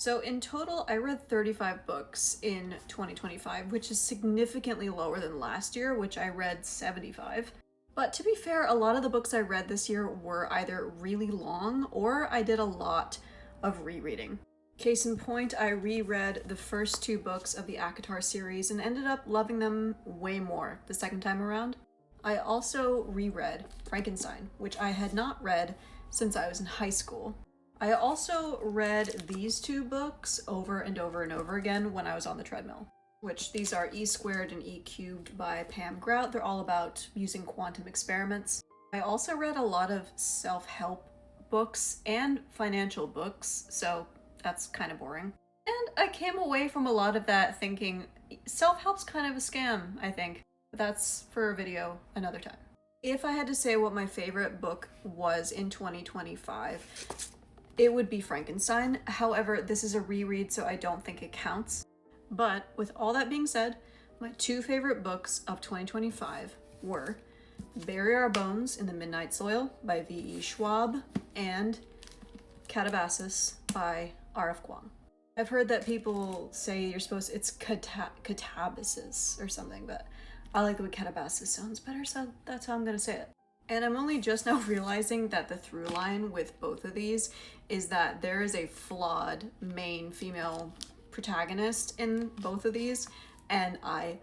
So in total, I read 35 books in 2025, which is significantly lower than last year, which I read 75. But to be fair, a lot of the books I read this year were either really long or I did a lot of rereading. Case in point, I reread the first two books of the ACOTAR series and ended up loving them way more the second time around. I also reread Frankenstein, which I had not read since I was in high school. I also read these two books over and over and over again when I was on the treadmill, which these are E Squared and E Cubed by Pam Grout. They're all about using quantum experiments. I also read a lot of self-help books and financial books, so that's kind of boring. And I came away from a lot of that thinking self-help's kind of a scam, I think. But that's for a video another time. If I had to say what my favorite book was in 2025, it would be Frankenstein. However, this is a reread, so I don't think it counts. But with all that being said, my two favorite books of 2025 were Bury Our Bones in the Midnight Soil by V.E. Schwab and Catabasis by R.F. Kuang. I've heard that people say it's catabasis or something, but I like the way Catabasis sounds better, so that's how I'm gonna say it. And I'm only just now realizing that the through line with both of these is that there is a flawed main female protagonist in both of these, and I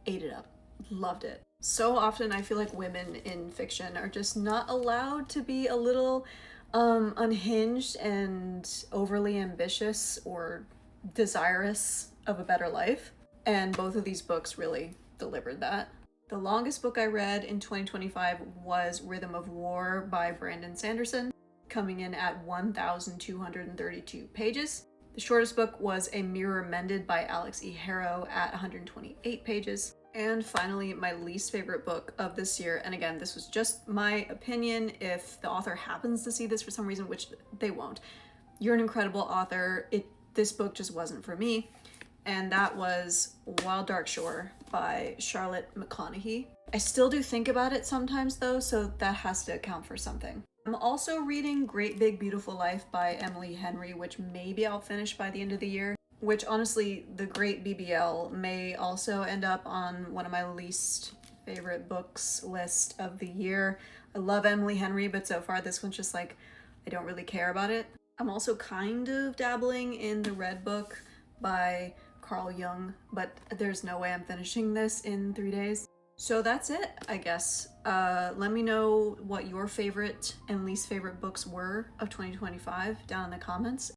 ate it up. Loved it. So often I feel like women in fiction are just not allowed to be a little unhinged and overly ambitious or desirous of a better life, and both of these books really delivered that. The longest book I read in 2025 was Rhythm of War by Brandon Sanderson, coming in at 1,232 pages. The shortest book was A Mirror Mended by Alex E. Harrow at 128 pages. And finally, my least favorite book of this year, and again, this was just my opinion. If the author happens to see this for some reason, which they won't, you're an incredible author. This book just wasn't for me. And that was Wild Dark Shore by Charlotte McConaughey. I still do think about it sometimes though, so that has to account for something. I'm also reading Great Big Beautiful Life by Emily Henry, which maybe I'll finish by the end of the year, which honestly, the Great BBL may also end up on one of my least favorite books list of the year. I love Emily Henry, but so far this one's just like, I don't really care about it. I'm also kind of dabbling in the Red Book by Carl Jung, but there's no way I'm finishing this in 3 days. So that's it, I guess. Let me know what your favorite and least favorite books were of 2025 down in the comments.